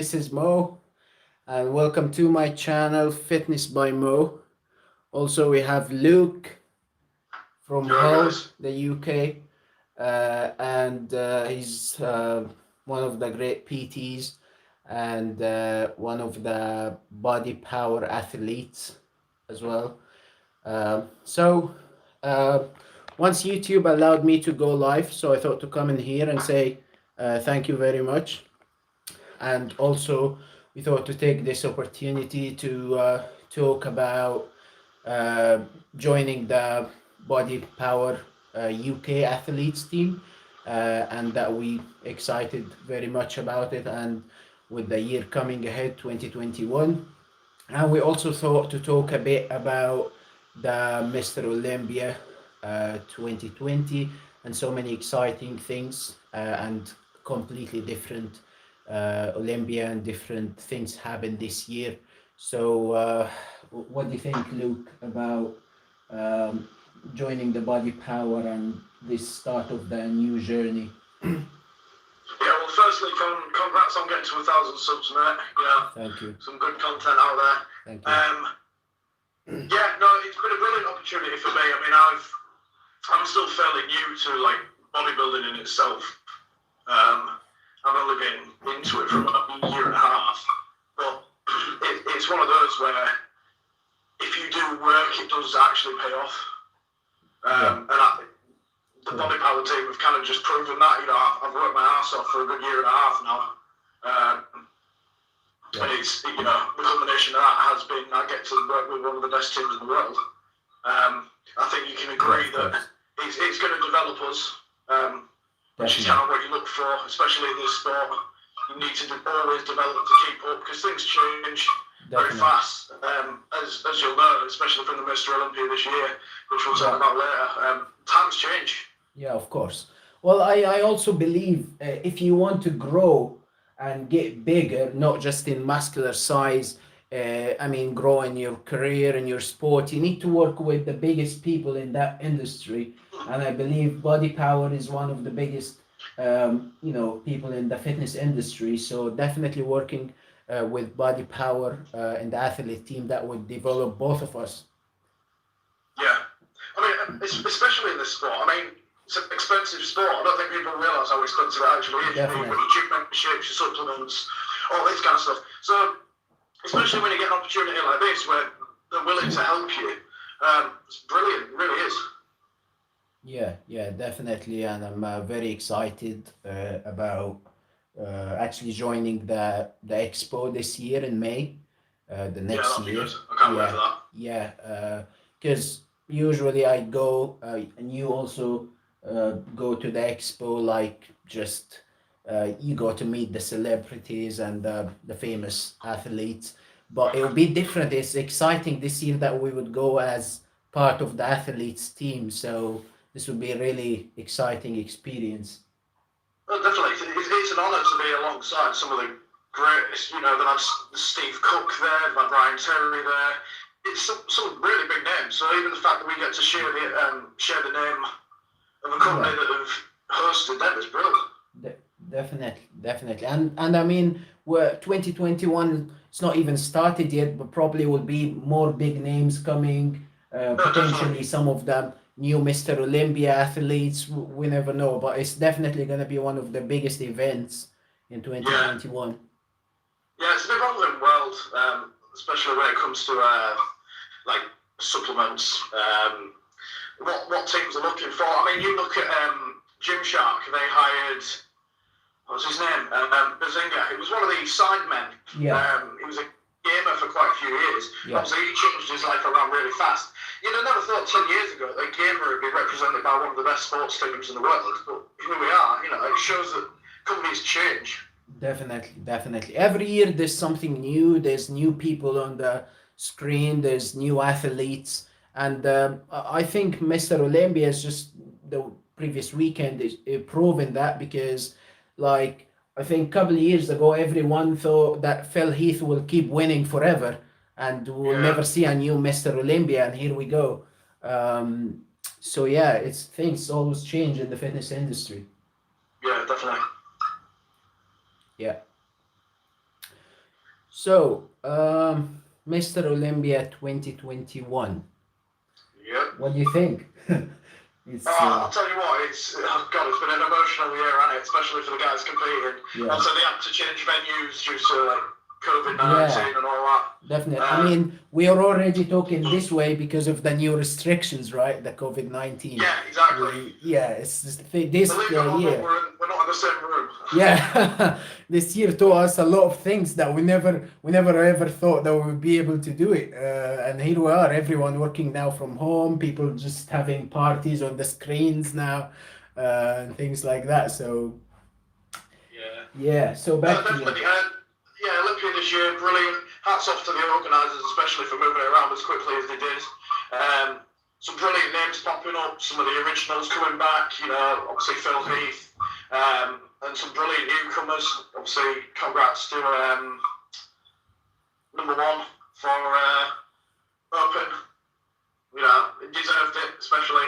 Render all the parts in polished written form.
This is Mo, and welcome to my channel, Fitness by Mo. Also, we have Luke from Hello Hull, guys. the UK, and he's one of the great PTs and one of the body power athletes as well. So, uh, once YouTube allowed me to go live, so I thought to come in here and say thank you very much. And also, we thought to take this opportunity to talk about uh, joining the Body Power UK athletes team, and that we excited very much about it. And with the year coming ahead, 2021, and we also thought to talk a bit about the Mr. Olympia 2020 and so many exciting things and completely different Olympia and different things happened this year. So, what do you think, Luke, about um, joining the Body Power and this start of the new journey? Yeah, well, firstly, congrats on getting to 1,000 subs, mate. Yeah, Thank you. some good content out there. Thank you. Yeah, no, it's been a brilliant opportunity for me. I mean, I'm still fairly new to like bodybuilding in itself. I've only been into it for about a year and a half, but it's one of those where if you do work, it does actually pay off. The body power team have kind of just proven that. You know, I've worked my ass off for a good year and a half now. And it's, you know, the culmination of that has been I get to work with one of the best teams in the world. I think you can agree that it's going to develop us, which is kind of what you look for, especially in this sport. You need to always develop to keep up because things change very fast, as you'll know, especially from the Mr Olympia this year, which we'll talk about later. Times change. Yeah, of course. Well, I also believe if you want to grow and get bigger, not just in muscular size, I mean, grow in your career, in your sport, you need to work with the biggest people in that industry. And I believe Body Power is one of the biggest, people in the fitness industry. So definitely working with Body Power and the athlete team that would develop both of us. Yeah. I mean, especially in this sport. I mean, it's an expensive sport. I don't think people realise how expensive it actually is. Definitely. Your gym memberships, your supplements, all this kind of stuff. So, especially when you get an opportunity like this where they're willing to help you, it's brilliant. It really is. Yeah, definitely, and I'm very excited about actually joining the expo this year in May, the Yeah, next that'll be year. good. I can't wait for that. Yeah, because usually I go, and you also go to the expo, like just you go to meet the celebrities and the famous athletes, but it will be different. It's exciting this year that we would go as part of the athletes team, so this would be a really exciting experience. Well, definitely. It's an honour to be alongside some of the greatest. You know, they've had Steve Cook there, they've had Ryan Terry there. It's some really big names. So even the fact that we get to share the name of a company that have hosted them is brilliant. Definitely, and I mean, we're 2021. It's not even started yet, but probably will be more big names coming. Potentially some of the new Mr. Olympia athletes. We never know, but it's definitely going to be one of the biggest events in 2021. Yeah, it's a big rolling world, especially when it comes to like supplements. What teams are looking for? I mean, you look at Gymshark. They hired, what was his name? Bazinga. It was one of the sidemen. Yeah. He was a gamer for quite a few years. Yeah. Obviously, he changed his life around really fast. You know, never thought 10 years ago that gamer would be represented by one of the best sports teams in the world. But here we are. You know, it shows that companies change. Definitely. Every year there's something new. There's new people on the screen. There's new athletes, and I think Mr. Olympia is just the previous weekend is proven that because, like, I think a couple of years ago, everyone thought that Phil Heath will keep winning forever, and we'll never see a new Mr. Olympia, and here we go. So yeah, it's things always change in the fitness industry. Yeah, definitely. Yeah. So, Mr. Olympia 2021. Yep. What do you think? It's I'll tell you what, God, it's been an emotional year, hasn't it? Especially for the guys competing. yeah. Also, they had to change venues due to like COVID-19 Yeah, and all that. definitely. I mean, we are already talking this way because of the new restrictions, right? The COVID-19. Yeah, exactly. Yeah, it's this Believe it or not, year. we're not in the same room. Yeah, this year taught us a lot of things that we never ever thought that we would be able to do it. And here we are, everyone working now from home, people just having parties on the screens now, and things like that. So Yeah. yeah, so No, back to you. definitely. Yeah, Olympia this year, brilliant. Hats off to the organisers, especially for moving it around as quickly as they did. Some brilliant names popping up, some of the originals coming back, obviously Phil Heath, and some brilliant newcomers. Obviously, congrats to number one for Open. He deserved it, especially.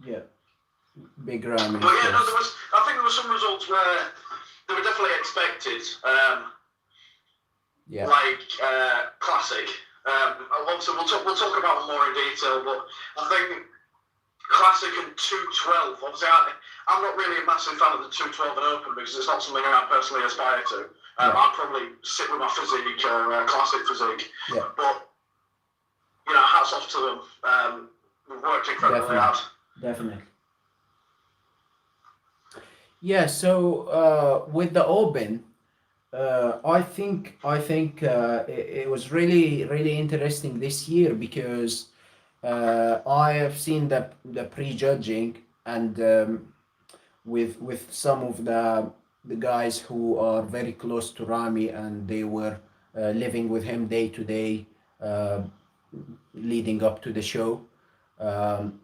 Yeah, big Rami. But yeah, no, I think there were some results where they were definitely expected. Yeah. Like classic. Obviously, we'll talk about them more in detail, but I think classic and 212. Obviously, I'm not really a massive fan of the 212 and open because it's not something I personally aspire to. I'd probably sit with my physique or classic physique. Yeah. But hats off to them. We've worked incredibly hard. Definitely. Yeah. So with the open. I think it was really interesting this year because I have seen the prejudging and with some of the guys who are very close to Rami and they were living with him day to day leading up to the show. Um,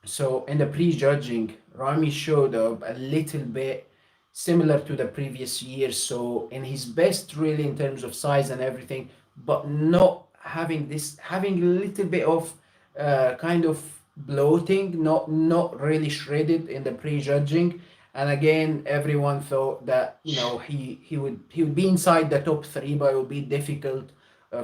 so in the prejudging, Rami showed up a little bit similar to the previous year. So in his best, really, in terms of size and everything, but not having a little bit of kind of bloating, not really shredded in the prejudging. And again, everyone thought that he would be inside the top three, but it would be difficult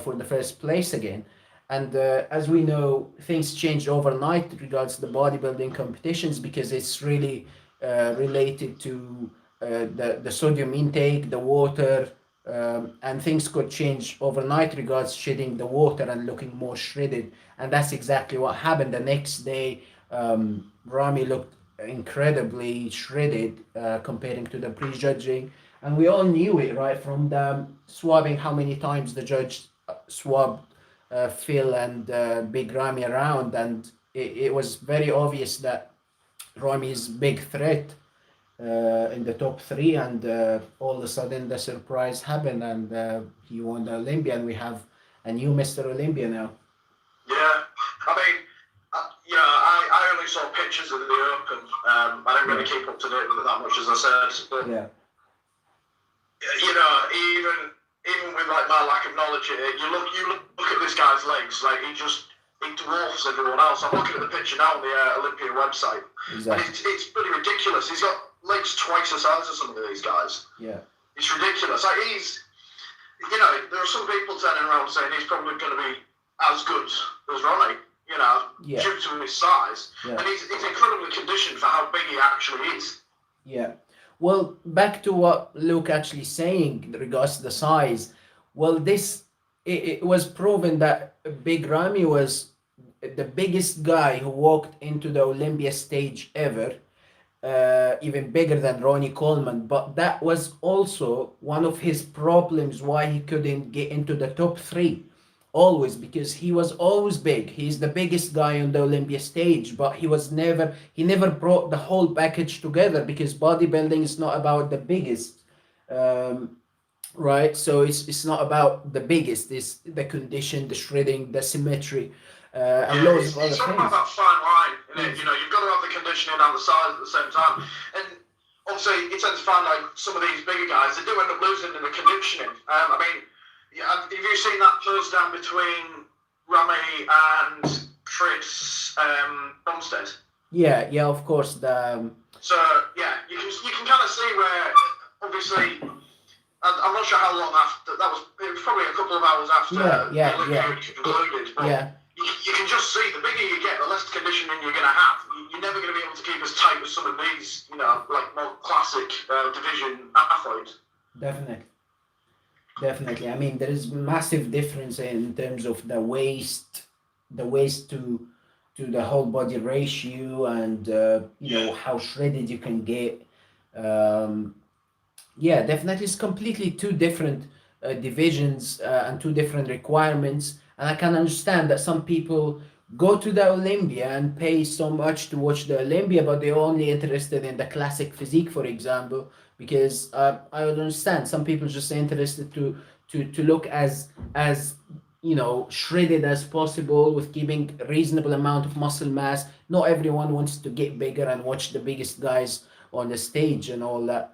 for the first place again. And as we know, things changed overnight regards the bodybuilding competitions because it's really related to the sodium intake, the water, and things could change overnight regards shedding the water and looking more shredded. And that's exactly what happened. The next day, Rami looked incredibly shredded comparing to the prejudging. And we all knew it, right, from the swabbing, how many times the judge swabbed Phil and Big Ramy around, and it was very obvious that Ramy is big threat in the top three, and all of a sudden the surprise happened, and he won the Olympia, and we have a new Mr. Olympia now. Yeah, I mean, I only saw pictures of the Open. I didn't really keep up to date with it that much, as I said. But yeah, even with like my lack of knowledge, you look at this guy's legs, like he dwarfs everyone else. I'm looking at the picture now on the Olympia website, exactly. And it's pretty ridiculous. He's got legs twice the size of some of these guys. Yeah, it's ridiculous. Like there are some people turning around saying he's probably going to be as good as Ronnie, due to his size. Yeah. And he's incredibly conditioned for how big he actually is. Yeah. Well, back to what Luke actually saying in regards to the size. Well, it was proven that Big Ramy was the biggest guy who walked into the Olympia stage ever, even bigger than Ronnie Coleman. But that was also one of his problems why he couldn't get into the top three. Always, because he was always big. He's the biggest guy on the Olympia stage, but he never brought the whole package together because bodybuilding is not about the biggest, right? So it's not about the biggest. It's the condition, the shredding, the symmetry, and loads of other things. It's all about that fine line, isn't it? You've got to have the conditioning and the size at the same time. And obviously, you tend to find like some of these bigger guys, they do end up losing in the conditioning. Yeah, have you seen that close down between Ramy and Chris Bumstead? Yeah, of course. So yeah, you can kind of see where obviously I'm not sure how long after that was. It was probably a couple of hours after Yeah, the yeah, Olympia yeah, concluded. But yeah. you can just see the bigger you get, the less conditioning you're going to have. You're never going to be able to keep as tight as some of these, like more classic division athletes. Definitely. Definitely. I mean, there is massive difference in terms of the waist to the whole body ratio, and Yeah, how shredded you can get. Um, yeah, definitely, it's completely two different divisions and two different requirements. And I can understand that some people go to the Olympia and pay so much to watch the Olympia, but they're only interested in the classic physique, for example. Because I would understand some people just interested to look as shredded as possible with keeping a reasonable amount of muscle mass. Not everyone wants to get bigger and watch the biggest guys on the stage and all that,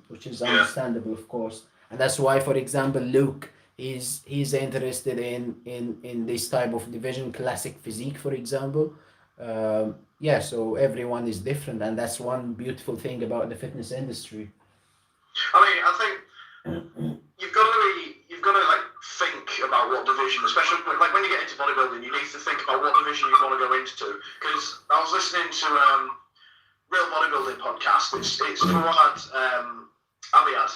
which is yeah. understandable, of course. And that's why, for example, Luke he's interested in this type of division, classic physique, for example. Yeah, so everyone is different, and that's one beautiful thing about the fitness industry. I mean, I think you've got to like think about what division, especially like when you get into bodybuilding, you need to think about what division you want to go into. Because I was listening to Real Bodybuilding podcast. It's Fuad Abiad.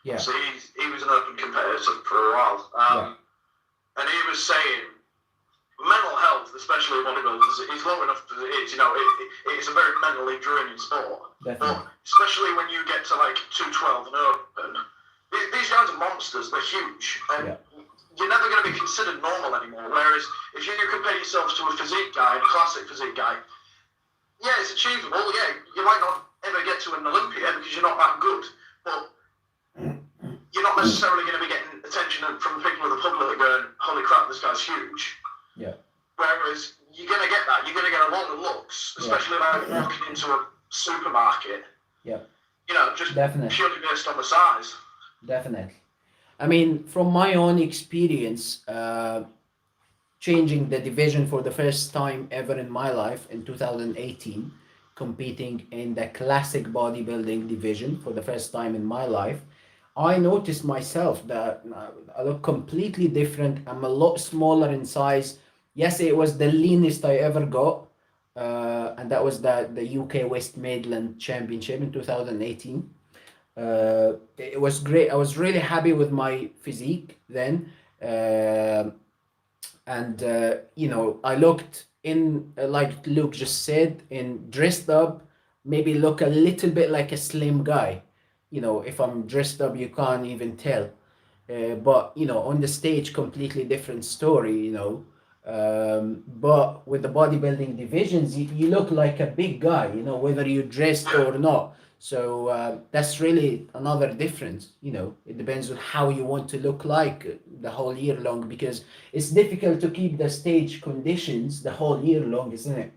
Yeah, So he was an open competitor for a while, yeah, and he was saying mental health, especially bodybuilders, is low enough as it is. It's a very mentally draining sport. definitely. But especially when you get to like 212 and open, these guys are monsters. They're huge, and Yeah, you're never going to be considered normal anymore. Whereas if you compare yourself to a physique guy, a classic physique guy, yeah, it's achievable. Yeah, you might not ever get to an Olympia because you're not that good, but you're not necessarily going to be getting attention from the people of the public going, "Holy crap, this guy's huge." yeah, Whereas you're going to get that. You're going to get a lot of looks, yeah, especially like walking into a supermarket. yeah, Just definitely, purely based on the size. definitely. I mean, from my own experience, changing the division for the first time ever in my life in 2018, competing in the classic bodybuilding division for the first time in my life, I noticed myself that I look completely different. I'm a lot smaller in size. Yes, it was the leanest I ever got, and that was the UK West Midland Championship in 2018. It was great. I was really happy with my physique then. Uh, and I looked in, like Luke just said, in dressed up, maybe look a little bit like a slim guy. If I'm dressed up, you can't even tell. But on the stage, completely different story. But with the bodybuilding divisions, you look like a big guy, whether you're dressed Yeah. or not. So that's really another difference. It depends on how you want to look like the whole year long, because it's difficult to keep the stage conditions the whole year long, isn't it?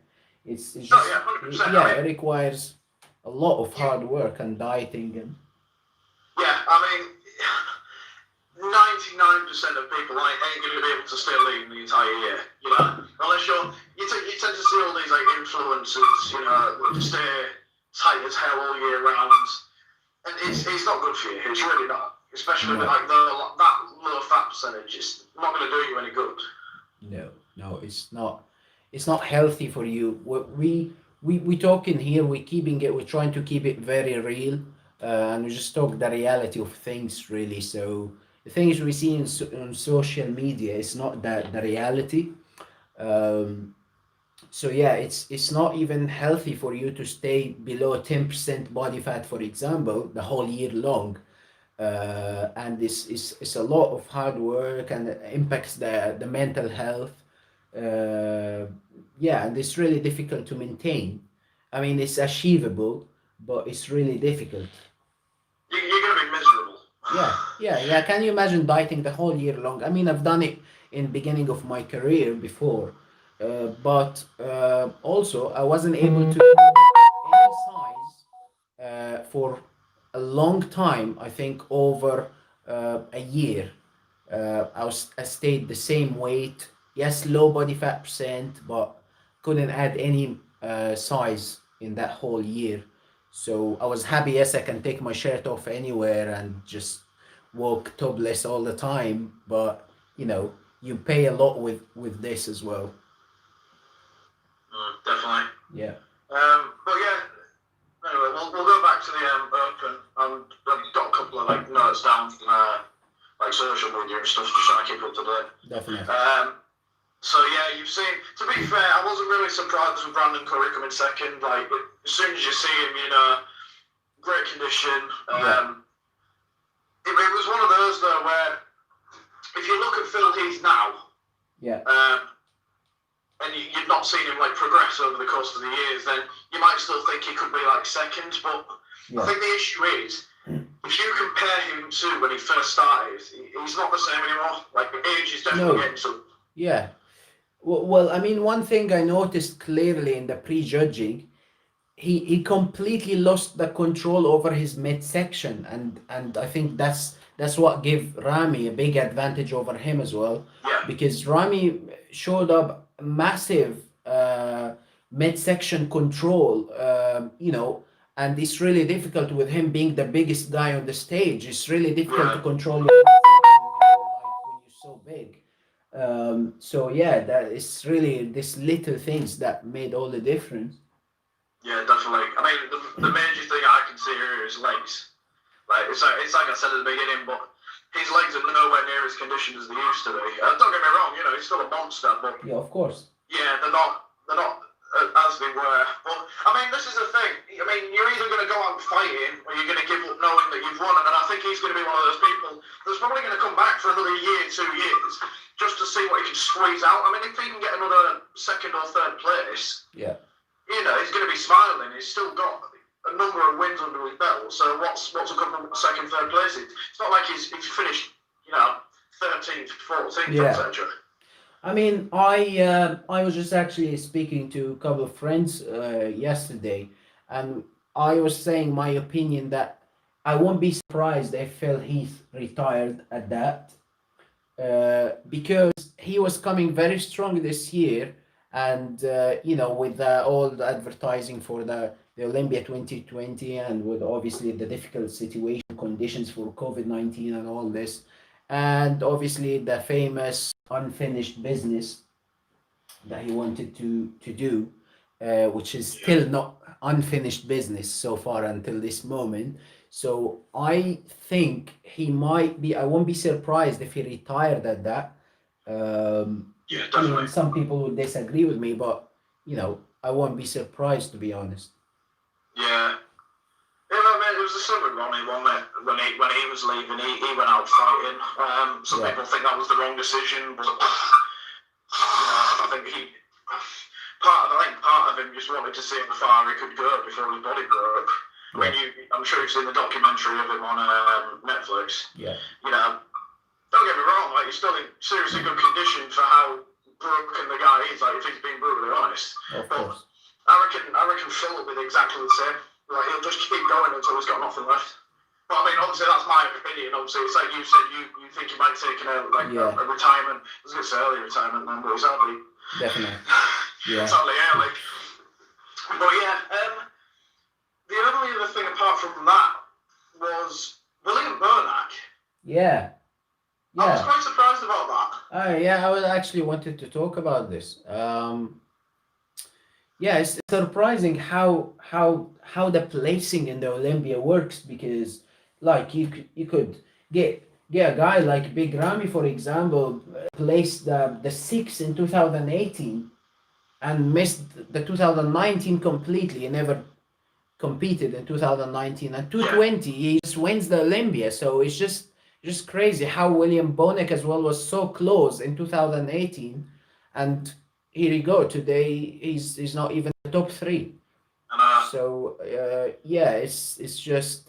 It's Oh just, yeah, 100%. yeah, I it mean, requires a lot of you, hard work and dieting and yeah, I mean, 99% of people ain't going to be able to stay lean the entire year. Unless you tend to see all these like influencers, that stay tight as hell all year round, and it's not good for you. It's really not, especially with no, like that low fat percentage. It's not going to do you any good. no, it's not healthy for you. We talking here, we're trying to keep it very real, and we just talk the reality of things, really. So the things we see on social media is not the reality. um, so yeah, it's not even healthy for you to stay below 10% body fat, for example, the whole year long. And this is a lot of hard work, and it impacts the mental health. uh, yeah, and it's really difficult to maintain. I mean, it's achievable, but it's really difficult. You're going to be miserable. Yeah, yeah, yeah. Can you imagine dieting the whole year long? I mean, I've done it in beginning of my career before, but also I wasn't able to keep any size for a long time. I think over a year. I stayed the same weight. Yes, low body fat percent, but couldn't add any size in that whole year. So I was happy. Yes, I can take my shirt off anywhere and just walk topless all the time, but you know, you pay a lot with this as well. Definitely. Yeah. But yeah, anyway, we'll go back to the Open. I've got a couple of like notes down from like social media and stuff, just trying to keep up to date. Definitely. So yeah, you've seen. To be fair, I wasn't really surprised with Brandon Curry coming second. Like as soon as you see him, you know, great condition. It was one of those though where if you look at Phil Heath now, and you've not seen him like progress over the course of the years, then you might still think he could be like second. But I think the issue is, if you compare him to when he first started, he's not the same anymore. Like age is definitely getting to. Yeah. Well, I mean, one thing I noticed clearly in the prejudging, he completely lost the control over his midsection, and I think that's what gave Rami a big advantage over him as well. Yeah. Because Rami showed up massive midsection control, you know, and it's really difficult with him being the biggest guy on the stage. It's really difficult to control your midsection when you're so big. So yeah, that is really these little things that made all the difference. Yeah, definitely. I mean, the major thing I can see here is legs. Like it's like I said at the beginning, but his legs are nowhere near as conditioned as they used to be. Don't get me wrong, you know, he's still a monster, but yeah, of course. Yeah, they're not as they were. But I mean, this is the thing. I mean, you're either going to go out fighting or you're going to give up knowing that you've won. And I think he's going to be one of those people that's probably going to come back for another year, 2 years, just to see what he can squeeze out. I mean, if he can get another second or third place, yeah, you know, he's going to be smiling. He's still got a number of wins under his belt. So what's a couple of second, third places? It's not like he's finished, you know, 13th, 14th, etc. I mean, I was just actually speaking to a couple of friends yesterday, and I was saying my opinion that I won't be surprised if Phil Heath retired at that, because he was coming very strong this year, and you know, with all the advertising for the Olympia 2020, and with obviously the difficult situation conditions for COVID-19 and all this, and obviously the famous unfinished business that he wanted to do, which is still not unfinished business so far until this moment. So I think he might be. I won't be surprised if he retired at that. Yeah, definitely. I mean, some people would disagree with me, but you know, I won't be surprised, to be honest. Yeah. Yeah, I mean, it was the same with Ronnie, wasn't it? When he was leaving, he went out fighting. Some people think that was the wrong decision, but you know, I think part of him just wanted to see how far he could go before his body broke. I mean, I'm sure you've seen the documentary of him on Netflix. Yeah. You know, don't get me wrong, like he's still in seriously good condition for how broken the guy is. Like if he's being brutally honest. Of course. I reckon Phil will be exactly the same. Like he'll just keep going until he's got nothing left. But I mean, obviously that's my opinion. Obviously, it's like you said, you think he might take a retirement. I was going to say early retirement, then, but it's only definitely. Yeah. It's only early. But yeah, the only other thing apart from that was William Bonac. Yeah. I was quite surprised about that. Yeah, I was actually wanted to talk about this. Yeah, it's surprising how the placing in the Olympia works, because like you could get a guy like Big Ramy, for example, placed the 6 in 2018 and missed the 2019 completely and never competed in 2019, and 220 he just wins the Olympia. So it's just crazy how William Bonac as well was so close in 2018, and here you go, today he's not even the top 3. So yeah, it's just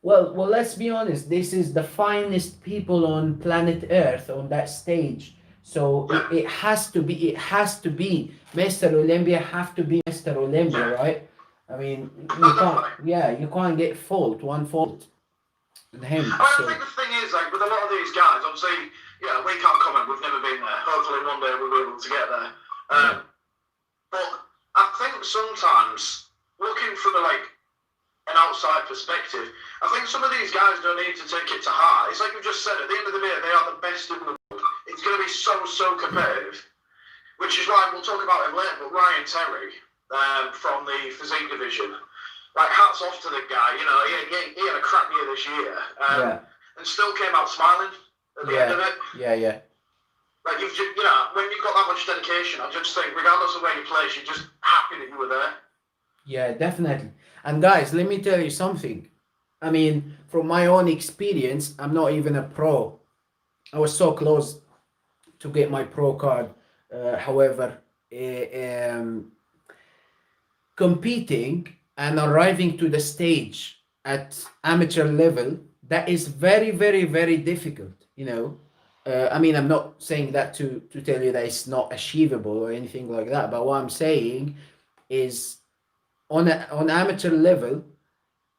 well, let's be honest, this is the finest people on planet Earth on that stage. So it has to be Mr. Olympia, have to be Mr. Olympia, right? I mean, you can't get one fault with him. I think the thing is, like with a lot of these guys, obviously, yeah, we can't comment. We've never been there. Hopefully, one day we'll be able to get there. But I think sometimes, looking from an outside perspective, I think some of these guys don't need to take it to heart. It's like you just said, at the end of the day, they are the best in the world. It's going to be so competitive, which is why we'll talk about him later, but Ryan Terry from the physique division, like, hats off to the guy. You know, he had a crap year this year and still came out smiling at the end of it. Yeah. Like, you know, when you've got that much dedication, I just think, regardless of where you place, you're just happy that you were there. Yeah, definitely. And guys, let me tell you something. I mean, from my own experience, I'm not even a pro. I was so close to get my pro card. However, competing and arriving to the stage at amateur level, that is very, very, very difficult, you know. I mean, I'm not saying that to tell you that it's not achievable or anything like that, but what I'm saying is on amateur level,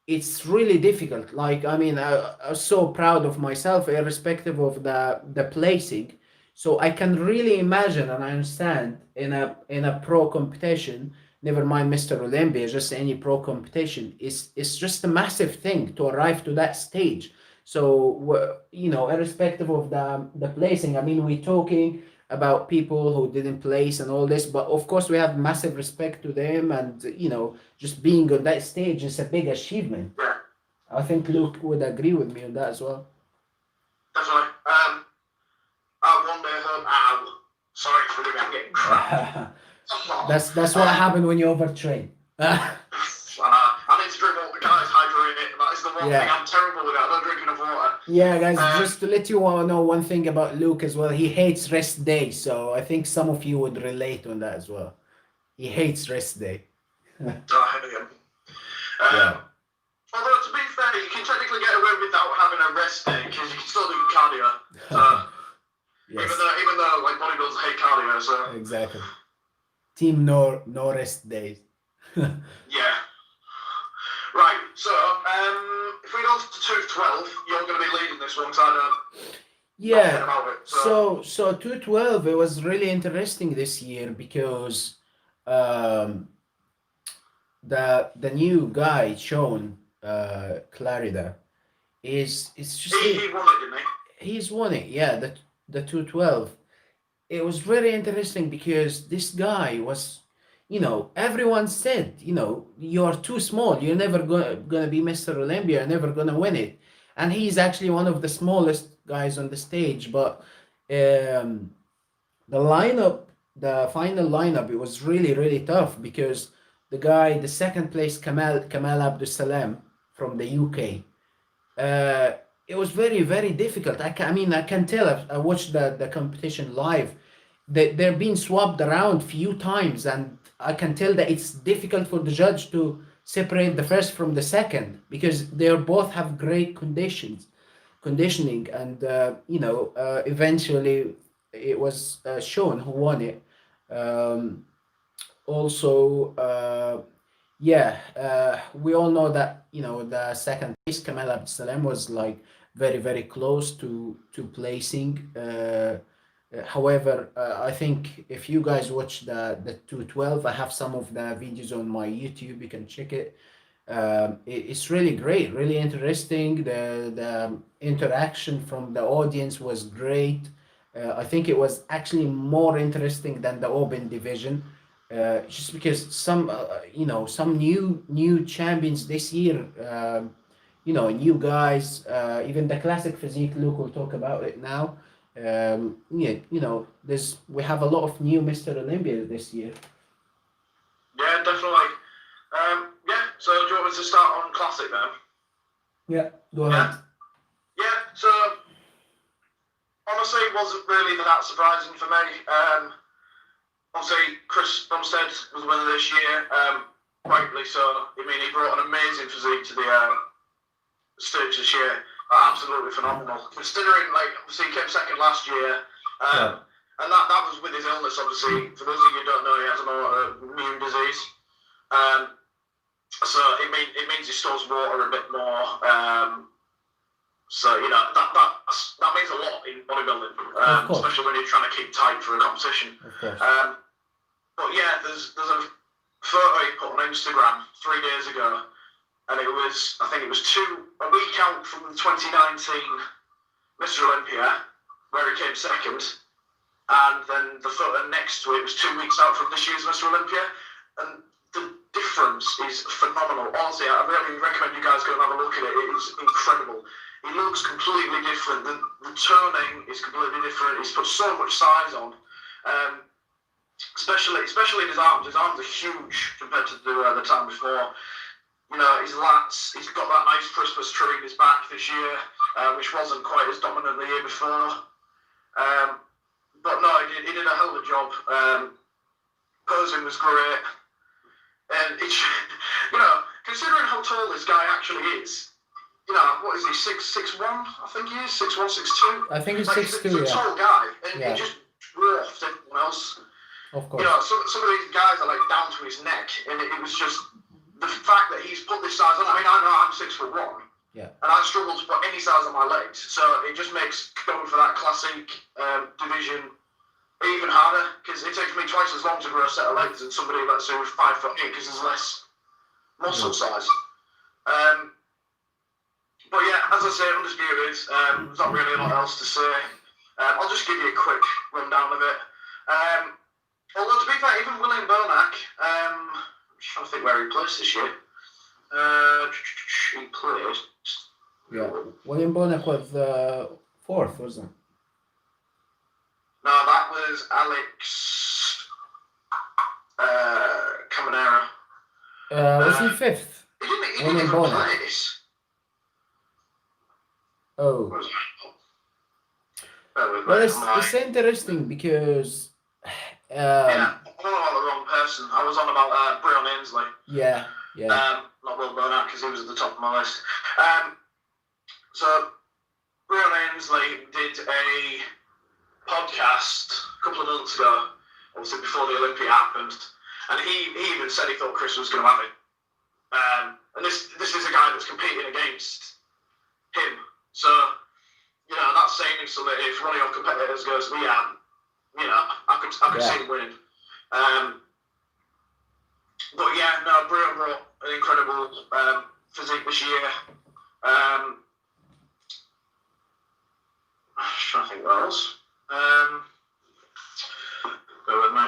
it's really difficult. Like, I mean, I'm so proud of myself, irrespective of the placing. So I can really imagine and I understand in a pro competition, never mind Mr. Olympia, just any pro competition, it's just a massive thing to arrive to that stage. So, you know, irrespective of the placing, I mean, we're talking about people who didn't place and all this, but of course we have massive respect to them, and you know, just being on that stage is a big achievement. Yeah. I think Luke would agree with me on that as well. Definitely. I one day heard, sorry for the getting crap. That's what happened when you overtrain. I need to drink water, guys. Hydrate it. That is the one thing I'm terrible with. I don't drink enough water. Yeah, guys, just to let you all know one thing about Luke as well. He hates rest day, so I think some of you would relate on that as well. He hates rest day. I hate him. Although, to be fair, you can technically get away without having a rest day because you can still do cardio. Yes. Even though like bodybuilders hate cardio, so exactly. Team no rest days. Yeah. Right. So if we go to 212, you're going to be leading this one, because I know. Yeah. About it, so 212, it was really interesting this year because the new guy Sean Clarida it's just he won it, didn't he? He's won it, yeah, the 212. It was very interesting because this guy was, you know, everyone said, you know, you're too small, you're never gonna be Mr. Olympia, you're never gonna win it. And he's actually one of the smallest guys on the stage, but the lineup, the final lineup, it was really, really tough because the second place, Kamal Abdul Salam from the UK, it was very, very difficult. I can tell. I watched the competition live. They're being swapped around few times, and I can tell that it's difficult for the judge to separate the first from the second because they both have great conditioning, and you know, eventually it was Sean who won it. Also, we all know that, you know, the second place, Kamal Abdul Salam, was like very, very close to placing. However, I think if you guys watch the 212, I have some of the videos on my YouTube. You can check it. It's really great, really interesting. The interaction from the audience was great. I think it was actually more interesting than the open division. Just because some new champions this year, you know, new guys, even the classic physique. Luke will talk about it now. You know, we have a lot of new Mr. Olympia this year. Yeah, definitely. So do you want me to start on classic then? Yeah, go ahead. Yeah, so honestly, it wasn't really that surprising for me. Obviously, Chris Bumstead was the winner this year, rightly so. I mean, he brought an amazing physique to the stage this year. Absolutely phenomenal. Considering, like, obviously, he came second last year, and that was with his illness, obviously. For those of you who don't know, he has an autoimmune disease. So it means he stores water a bit more. So, you know, that means a lot in bodybuilding, especially when you're trying to keep tight for a competition. But yeah, there's a photo he put on Instagram 3 days ago and I think it was a week out from the 2019 Mr Olympia, where he came second, and then the photo next to it was 2 weeks out from this year's Mr Olympia, and the difference is phenomenal. Honestly, I really recommend you guys go and have a look at it. It is incredible. He looks completely different. The toning is completely different. He's put so much size on, especially in his arms. His arms are huge compared to the time before. You know, his lats. He's got that nice Christmas tree in his back this year, which wasn't quite as dominant the year before. But no, he did a hell of a job. Posing was great, and it's considering how tall this guy actually is. You know, what is he, 6'1", I think he is, 6'1", 6'2"? I think he's like, 6'2", he's a tall guy, and he just dwarfed everyone else. Of course. You know, some of these guys are like down to his neck, and it was just the fact that he's put this size on. I mean, I know I'm 6'1", and I struggle to put any size on my legs, so it just makes going for that classic division even harder, because it takes me twice as long to grow a set of legs than somebody, let's say, with 5'8", because there's less muscle size. But yeah, as I say, undisputed. There's not really a lot else to say. I'll just give you a quick rundown of it. Although, to be fair, even William Bonac, I'm trying to think where he placed this year. He played. Yeah, William Bonac was fourth, wasn't it? No, that was Alex Caminera. Was he fifth? He didn't even play this. Oh. Well, it's interesting because... yeah, I'm on about the wrong person. I was on about Brian Ainsley. Yeah. Not Will Bonac, because he was at the top of my list. So, Brian Ainsley did a podcast a couple of months ago, obviously before the Olympia happened, and he even said he thought Chris was going to have it. And this is a guy that's competing against him. So, you know, that's saying something. If one of your competitors goes, well, yeah, you know, I could see him winning. But yeah, no, Bruno brought an incredible physique this year. I'm just trying to think what else. Go with me.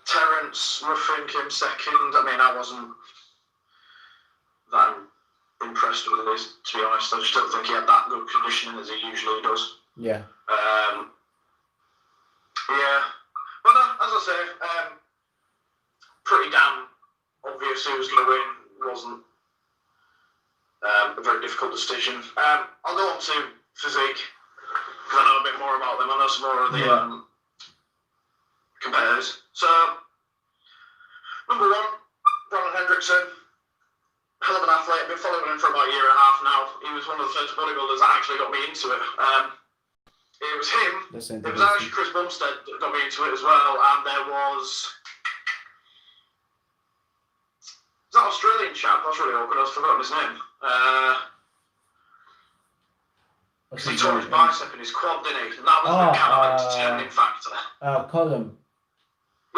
Terence Ruffin came second. I mean, I wasn't that impressed with his, to be honest. I just don't think he had that good conditioning as he usually does. Yeah. Yeah. But no, as I say, pretty damn obvious who was going to win. It wasn't a very difficult decision. I'll go on to physique, because I know a bit more about them. I know some more of the competitors. So, number one, Brandon Hendrickson. Hell of an athlete. I've been following him for about a year and a half now. He was one of the first bodybuilders that actually got me into it. It was him. It was actually Chris Bumstead that got me into it as well. And there was that Australian chap. That's really awkward. I've forgotten his name. He tore his bicep and his quad, didn't he? And that was the kind of like determining factor. Colin.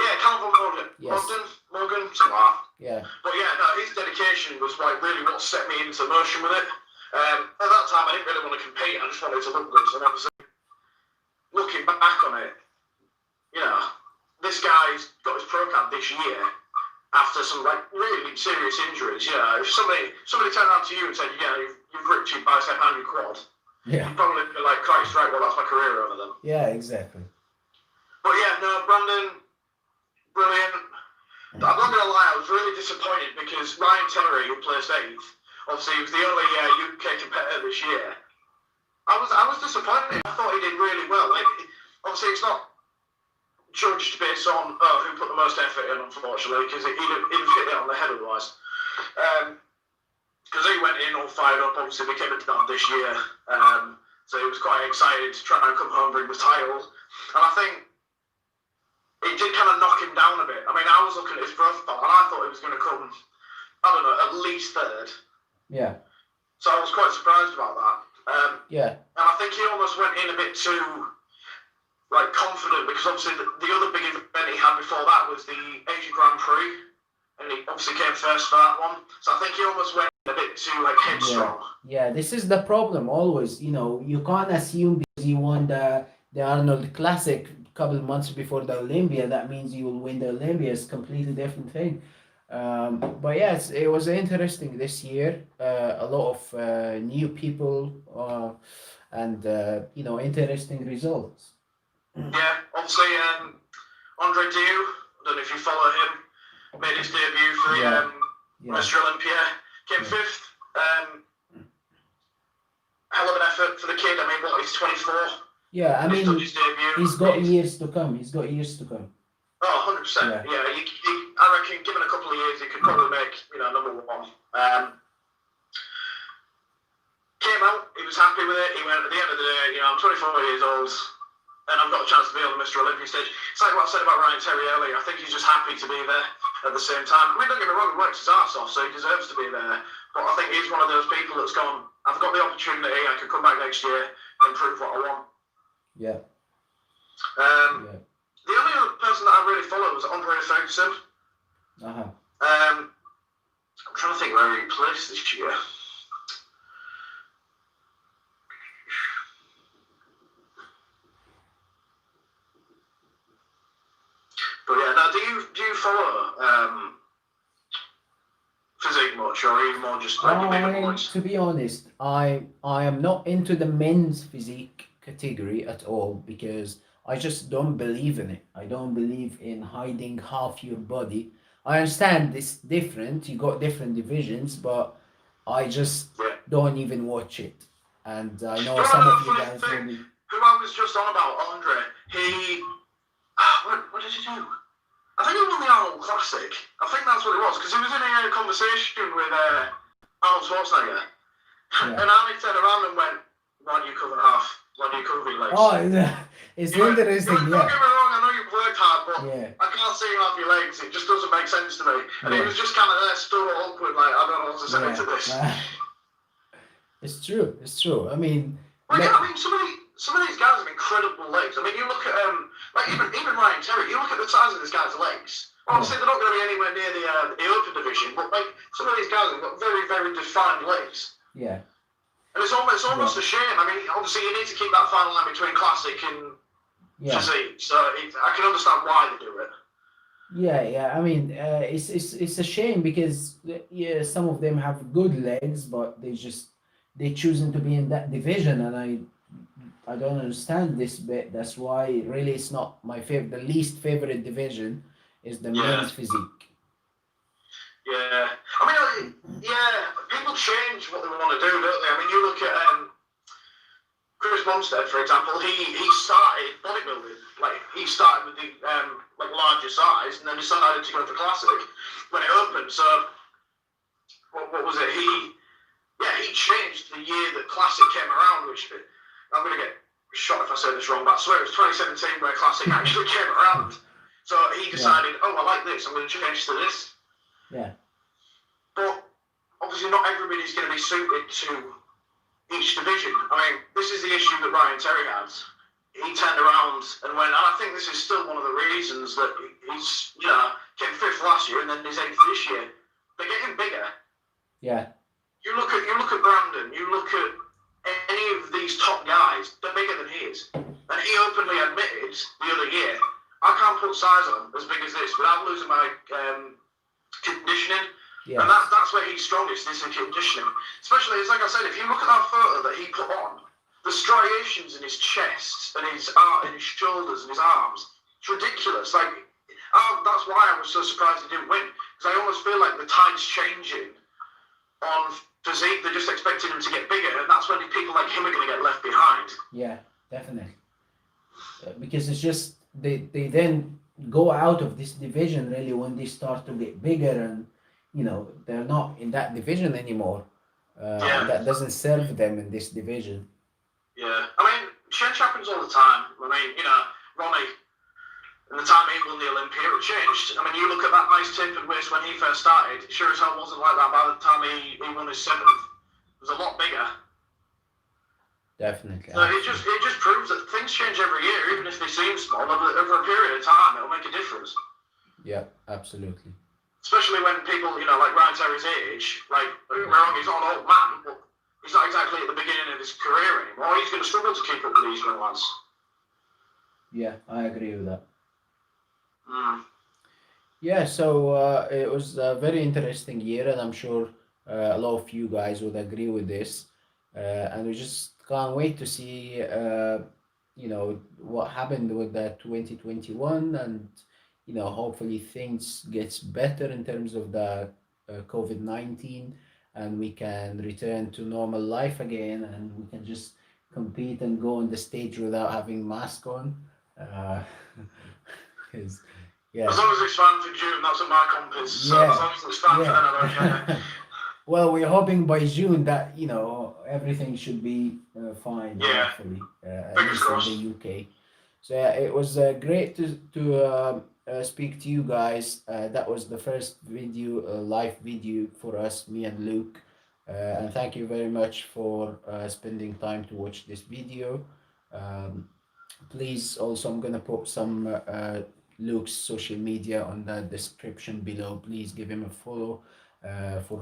Yeah, Calvin Morgan. Yes. Morgan, something like that. Yeah. But yeah, no, his dedication was like really what set me into motion with it. At that time, I didn't really want to compete. I just wanted to look good. So obviously, looking back on it, you know, this guy's got his pro card this year after some like really serious injuries. You know, if somebody turned around to you and said, yeah, you've ripped your bicep and your quad, you'd probably be like, Christ, right, well, that's my career over them. Yeah, exactly. But yeah, no, Brandon, brilliant. I'm not going to lie, I was really disappointed because Ryan Terry, who placed 8th, obviously he was the only UK competitor this year. I was disappointed. I thought he did really well. Like, obviously, it's not judged based on who put the most effort in, unfortunately, because he'd hit it on the head otherwise. Because he went in all fired up, obviously became a dad this year. So he was quite excited to try and come home and bring the title. And I think it did kind of knock him down a bit. I mean, I was looking at his profile and I thought he was going to come, I don't know, at least 3rd. Yeah. So I was quite surprised about that. Yeah. And I think he almost went in a bit too, like, confident, because obviously the other big event he had before that was the Asia Grand Prix and he obviously came first for that one. So I think he almost went a bit too like headstrong. Yeah, this is the problem always. You can't assume because you won the Arnold Classic a couple of months before the Olympia, that means you will win the Olympia. It's a completely different thing. But yes, it was interesting this year. A lot of new people and interesting results. Yeah, obviously Andre Dieu, I don't know if you follow him, made his debut for the Mr Olympia, came fifth. Hell of an effort for the kid. I mean, what, he's 24. Yeah, I mean, he's got years to come. Oh, 100%. Yeah, I reckon given a couple of years, he could probably make, number one. Came out, he was happy with it. He went, at the end of the day, I'm 24 years old, and I've got a chance to be on the Mr Olympia stage. It's like what I said about Ryan Terry earlier. I think he's just happy to be there at the same time. I mean, don't get me wrong, he works his arse off, so he deserves to be there. But I think he's one of those people that's gone, I've got the opportunity, I could come back next year and prove what I want. Yeah. The only other person that I really followed was Andre Ferguson. I'm trying to think where he placed this year. But yeah, now do you follow physique much, or are you more just like your bigger boys? To be honest, I am not into the men's physique category at all because I just don't believe in it. I don't believe in hiding half your body. I understand it's different. You got different divisions, but I just don't even watch it. And I know some of you guys will be... Who I was just on about, Andre, he... What did he do? I think he won the Arnold Classic. I think that's what it was, because he was in a conversation with Arnold Schwarzenegger. Yeah. And Arnie turned around and went, why do you cover half? Why do you cover your legs? Oh, it's interesting, Don't get me wrong, I know you've worked hard, but I can't see you off your legs. It just doesn't make sense to me. And he was just kind of there, stood awkward, like, I don't know what to say to this. It's true. I mean... Well, some of these guys have incredible legs. I mean, you look at, even Ryan Terry, you look at the size of this guy's legs. Obviously, they're not going to be anywhere near the open division, but some of these guys have got very, very defined legs. Yeah. And it's almost a shame. I mean, obviously, you need to keep that fine line between classic and physique. So I can understand why they do it. Yeah. I mean, it's a shame because some of them have good legs, but they choosing to be in that division, and I don't understand this bit. That's why really it's not my favorite. The least favorite division is the men's physique. Yeah, I mean, people change what they want to do, don't they? I mean, you look at Chris Bumstead, for example. He started bodybuilding. Like, he started with the larger size, and then decided to go for classic when it opened. So, what was it? He changed the year that classic came around, which I'm going to get shot if I say this wrong, but I swear it was 2017 where classic actually came around. So he decided, I like this, I'm going to change to this. Yeah. But obviously not everybody's going to be suited to each division. I mean, this is the issue that Ryan Terry has. He turned around and went, and I think this is still one of the reasons that he's, came fifth last year and then he's eighth this year. They're getting bigger. Yeah. You look at Brandon, you look at any of these top guys, they're bigger than he is. And he openly admitted the other year, I can't put size on as big as this without losing my conditioning. Yeah. And that's where he's strongest, is in conditioning. Especially, it's like I said, if you look at that photo that he put on, the striations in his chest and his shoulders and his arms, it's ridiculous. Like, that's why I was so surprised he didn't win. Because I almost feel like the tide's changing on physique. They're just expecting him to get bigger, and that's when people like him are going to get left behind. Yeah, definitely. Because it's just, they then go out of this division really when they start to get bigger and, they're not in that division anymore. That doesn't serve them in this division. Yeah, I mean, change happens all the time. I mean, Ronnie, in the time he won the Olympia, it changed. I mean, you look at that nice tapered waist when he first started, it sure as hell wasn't like that by the time he won his seventh. It was a lot bigger. Definitely. So it just proves that things change every year, even if they seem small. Over a period of time, it'll make a difference. Yeah, absolutely. especially when people, like Ryan Terry's age, like, don't get me wrong, he's not an old man, but he's not exactly at the beginning of his career anymore. He's going to struggle to keep up with these young lads. Yeah, I agree with that. Mm. Yeah, so it was a very interesting year, and I'm sure a lot of you guys would agree with this. And we just can't wait to see, what happened with the 2021, and hopefully things gets better in terms of the COVID-19, and we can return to normal life again, and we can just compete and go on the stage without having mask on. Uh, 'cause, As yeah. long as it's fine for June, that's what my comp is. So as Yeah, long as it's fine for then, I don't care. yeah. Well, we're hoping by June that everything should be fine. Yeah, Hopefully, at fingers least in the crossed. UK. So yeah, it was great to speak to you guys. That was the first video, live video for us, me and Luke. And thank you very much for spending time to watch this video. Um, Please, also, I'm gonna put some Luke's social media on the description below. Please give him a follow for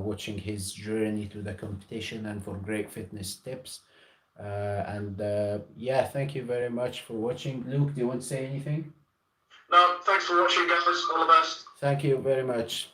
watching his journey to the competition and for great fitness tips. And yeah, thank you very much for watching. Luke, do you want to say anything? No, thanks for watching, guys. All the best. Thank you very much.